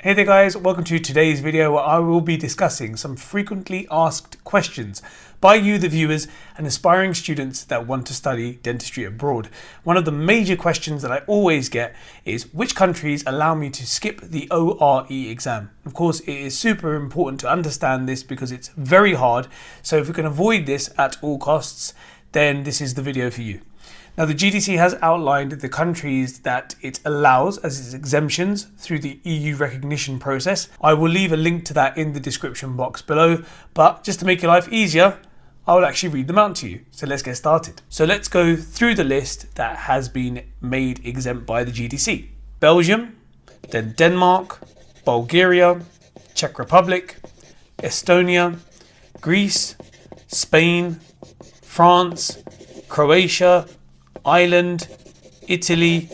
Hey there guys, welcome to today's video where I will be discussing some frequently asked questions by you the viewers and aspiring students that want to study dentistry abroad. One of the major questions that I always get is which countries allow me to skip the ORE exam. Of course, it is super important to understand this because it's very hard, so if we can avoid this at all costs, then this is the video for you. Now, the GDC has outlined the countries that it allows as its exemptions through the EU recognition process. I will leave a link to that in the description box below, but just to make your life easier, I will actually read them out to you. So let's get started. So let's go through the list that has been made exempt by the GDC. Belgium, then Denmark, Bulgaria, Czech Republic, Estonia, Greece, Spain, France, Croatia, Ireland, Italy,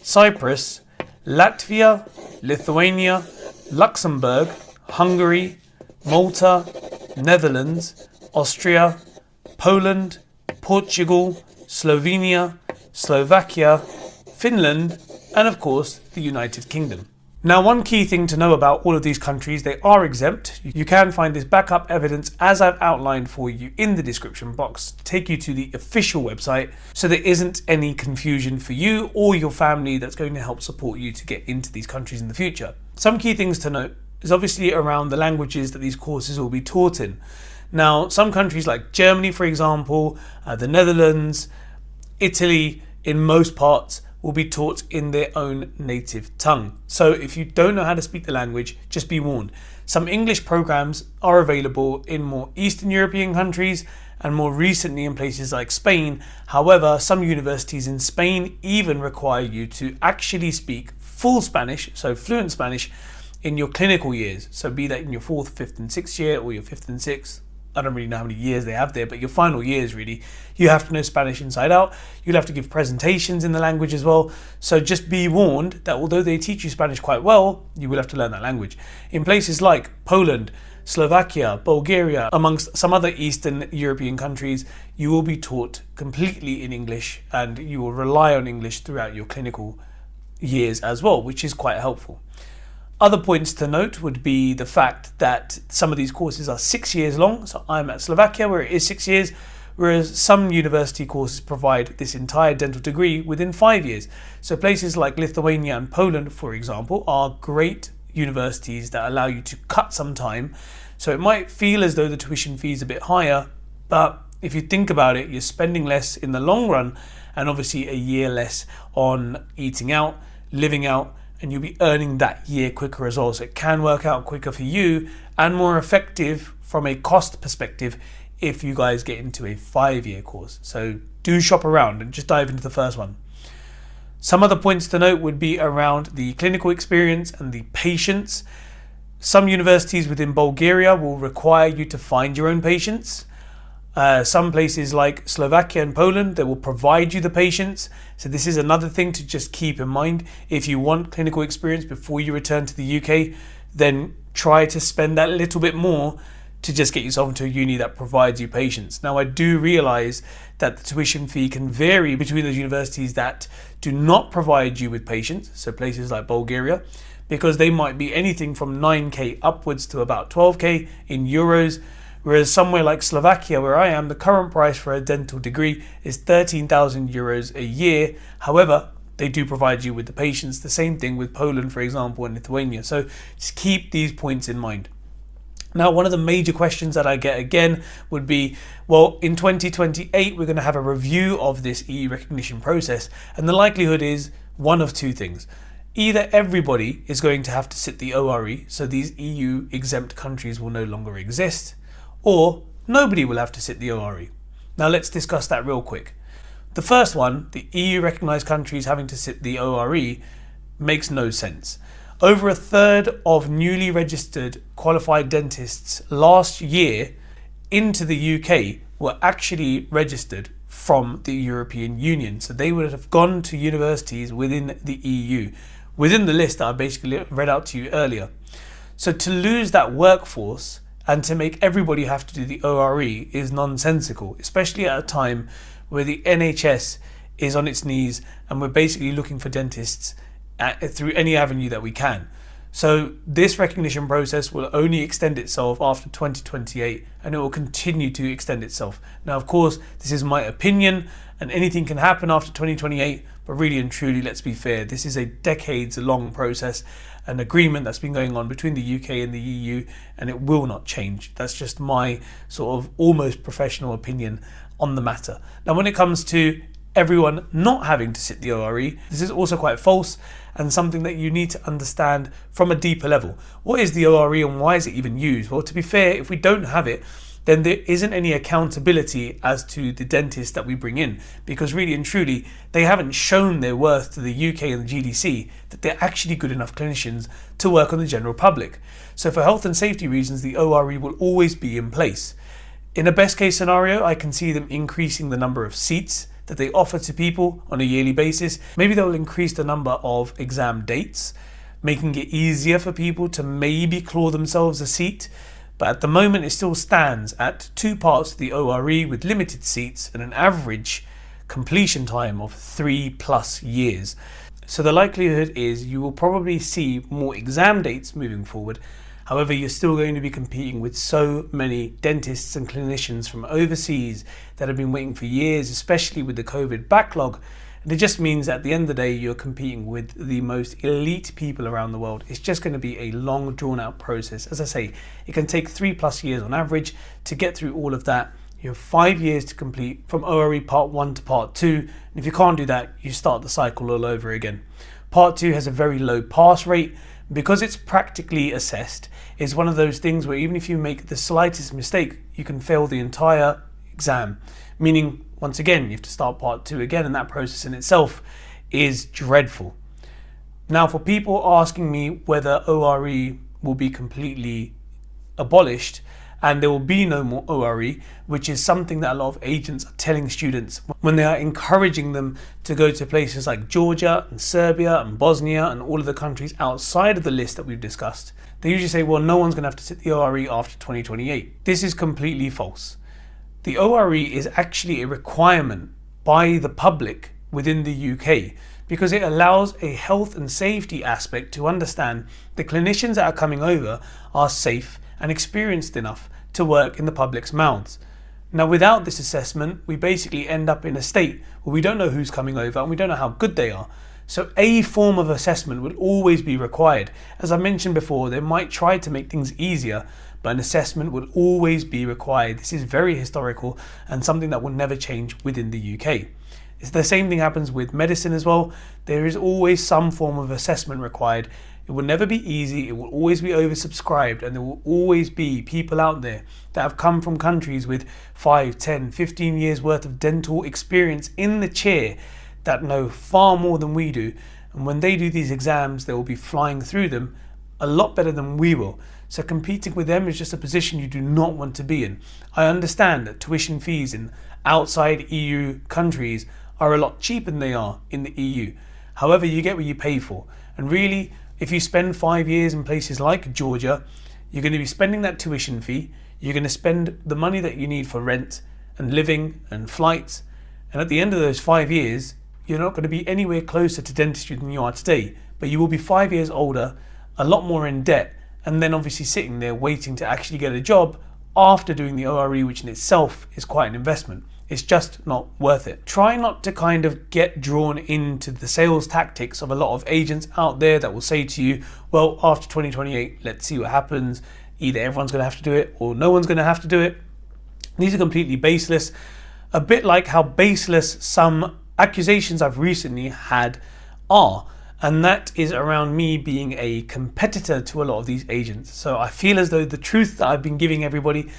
Cyprus, Latvia, Lithuania, Luxembourg, Hungary, Malta, Netherlands, Austria, Poland, Portugal, Slovenia, Slovakia, Finland, and of course the United Kingdom. Now, one key thing to know about all of these countries, they are exempt. You can find this backup evidence as I've outlined for you in the description box to take you to the official website so there isn't any confusion for you or your family that's going to help support you to get into these countries in the future. Some key things to note is obviously around the languages that these courses will be taught in. Now, some countries like Germany, for example, the Netherlands, Italy, in most parts, will be taught in their own native tongue. So if you don't know how to speak the language, just be warned. Some English programs are available in more Eastern European countries and more recently in places like Spain. However, some universities in Spain even require you to actually speak full Spanish, so fluent Spanish, in your clinical years. So be that in your 4th, 5th and 6th year or your 5th and 6th. I don't really know how many years they have there, but your final years really, you have to know Spanish inside out. You'll have to give presentations in the language as well. So just be warned that although they teach you Spanish quite well, you will have to learn that language. In places like Poland, Slovakia, Bulgaria, amongst some other Eastern European countries, you will be taught completely in English and you will rely on English throughout your clinical years as well, which is quite helpful. Other points to note would be the fact that some of these courses are 6 years long. So I'm at Slovakia where it is 6 years, whereas some university courses provide this entire dental degree within 5 years. So places like Lithuania and Poland, for example, are great universities that allow you to cut some time. So it might feel as though the tuition fee is a bit higher, but if you think about it, you're spending less in the long run and obviously a year less on eating out, living out, and you'll be earning that year quicker as well. So it can work out quicker for you and more effective from a cost perspective if you guys get into a 5-year course. So do shop around and just dive into the first one. Some other points to note would be around the clinical experience and the patients. Some universities within Bulgaria will require you to find your own patients. Some places like Slovakia and Poland, they will provide you the patients. So this is another thing to just keep in mind. If you want clinical experience before you return to the UK, then try to spend that little bit more to just get yourself into a uni that provides you patients. Now, I do realize that the tuition fee can vary between those universities that do not provide you with patients, so places like Bulgaria, because they might be anything from 9k upwards to about 12k in euros. Whereas somewhere like Slovakia, where I am, the current price for a dental degree is 13,000 euros a year. However, they do provide you with the patients. The same thing with Poland, for example, and Lithuania. So just keep these points in mind. Now, one of the major questions that I get again would be, well, in 2028, we're going to have a review of this EU recognition process. And the likelihood is one of two things. Either everybody is going to have to sit the ORE, so these EU exempt countries will no longer exist, or nobody will have to sit the ORE. Now let's discuss that real quick. The first one, the EU recognised countries having to sit the ORE, makes no sense. Over a third of newly registered qualified dentists last year into the UK were actually registered from the European Union. So they would have gone to universities within the EU, within the list that I basically read out to you earlier. So to lose that workforce and to make everybody have to do the ORE is nonsensical, especially at a time where the NHS is on its knees and we're basically looking for dentists through any avenue that we can. So this recognition process will only extend itself after 2028, and it will continue to extend itself. Now, of course, this is my opinion and anything can happen after 2028, but really and truly, let's be fair, this is a decades-long process, an agreement that's been going on between the UK and the EU, and it will not change. That's just my sort of almost professional opinion on the matter. Now, when it comes to everyone not having to sit the ORE, this is also quite false and something that you need to understand from a deeper level. What is the ORE and why is it even used? Well, to be fair, if we don't have it, then there isn't any accountability as to the dentists that we bring in, because really and truly, they haven't shown their worth to the UK and the GDC that they're actually good enough clinicians to work on the general public. So for health and safety reasons, the ORE will always be in place. In a best case scenario, I can see them increasing the number of seats that they offer to people on a yearly basis. Maybe they'll increase the number of exam dates, making it easier for people to maybe claw themselves a seat. But at the moment, it still stands at 2 parts to the ORE with limited seats and an average completion time of 3+ years. So the likelihood is you will probably see more exam dates moving forward. However, you're still going to be competing with so many dentists and clinicians from overseas that have been waiting for years, especially with the COVID backlog. And it just means that at the end of the day, you're competing with the most elite people around the world. It's just going to be a long, drawn out process. As I say, it can take 3+ years on average to get through all of that. You have 5 years to complete from ORE Part 1 to Part 2. And if you can't do that, you start the cycle all over again. Part 2 has a very low pass rate. Because it's practically assessed, it's one of those things where even if you make the slightest mistake, you can fail the entire exam. Meaning, once again, you have to start Part 2 again, and that process in itself is dreadful. Now, for people asking me whether ORE will be completely abolished and there will be no more ORE, which is something that a lot of agents are telling students when they are encouraging them to go to places like Georgia and Serbia and Bosnia and all of the countries outside of the list that we've discussed. They usually say, well, no one's going to have to sit the ORE after 2028. This is completely false. The ORE is actually a requirement by the public within the UK because it allows a health and safety aspect to understand the clinicians that are coming over are safe and experienced enough to work in the public's mouths. Now, without this assessment, we basically end up in a state where we don't know who's coming over and we don't know how good they are. So a form of assessment will always be required. As I mentioned before, they might try to make things easier, but an assessment will always be required. This is very historical and something that will never change within the UK. It's the same thing happens with medicine as well. There is always some form of assessment required. It will never be easy, it will always be oversubscribed, and there will always be people out there that have come from countries with 5, 10, 15 years worth of dental experience in the chair that know far more than we do. And when they do these exams, they will be flying through them a lot better than we will. So competing with them is just a position you do not want to be in. I understand that tuition fees in outside EU countries are a lot cheaper than they are in the EU. However, you get what you pay for. And really, if you spend 5 years in places like Georgia, you're going to be spending that tuition fee, you're going to spend the money that you need for rent and living and flights, and at the end of those 5 years, you're not going to be anywhere closer to dentistry than you are today, but you will be 5 years older, a lot more in debt, and then obviously sitting there waiting to actually get a job after doing the ORE, which in itself is quite an investment. It's just not worth it. Try not to kind of get drawn into the sales tactics of a lot of agents out there that will say to you, well, after 2028, let's see what happens. Either everyone's going to have to do it or no one's going to have to do it. These are completely baseless. A bit like how baseless some accusations I've recently had are. And that is around me being a competitor to a lot of these agents. So I feel as though the truth that I've been giving everybody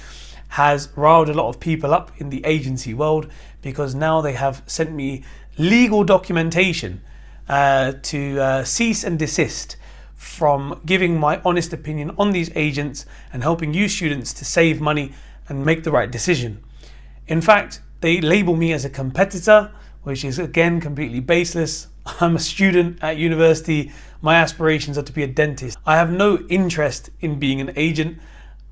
has riled a lot of people up in the agency world, because now they have sent me legal documentation to cease and desist from giving my honest opinion on these agents and helping you students to save money and make the right decision. In fact, they label me as a competitor, which is again completely baseless. I'm a student at university. My aspirations are to be a dentist. I have no interest in being an agent.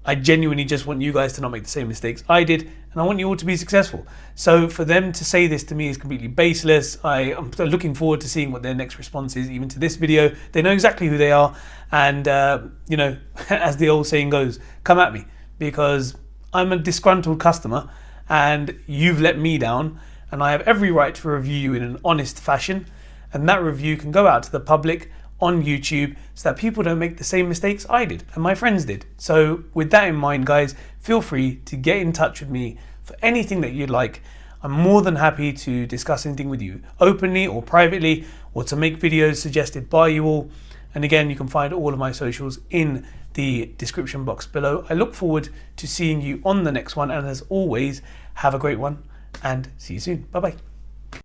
I genuinely just want you guys to not make the same mistakes I did, and I want you all to be successful. So for them to say this to me is completely baseless. I am looking forward to seeing what their next response is, even to this video. They know exactly who they are, and you know, as the old saying goes, come at me, because I'm a disgruntled customer and you've let me down, and I have every right to review you in an honest fashion, and that review can go out to the public on YouTube so that people don't make the same mistakes I did and my friends did. So with that in mind, guys, feel free to get in touch with me for anything that you'd like. I'm more than happy to discuss anything with you openly or privately, or to make videos suggested by you all. And again, you can find all of my socials in the description box below. I look forward to seeing you on the next one, and as always, have a great one and see you soon. Bye bye.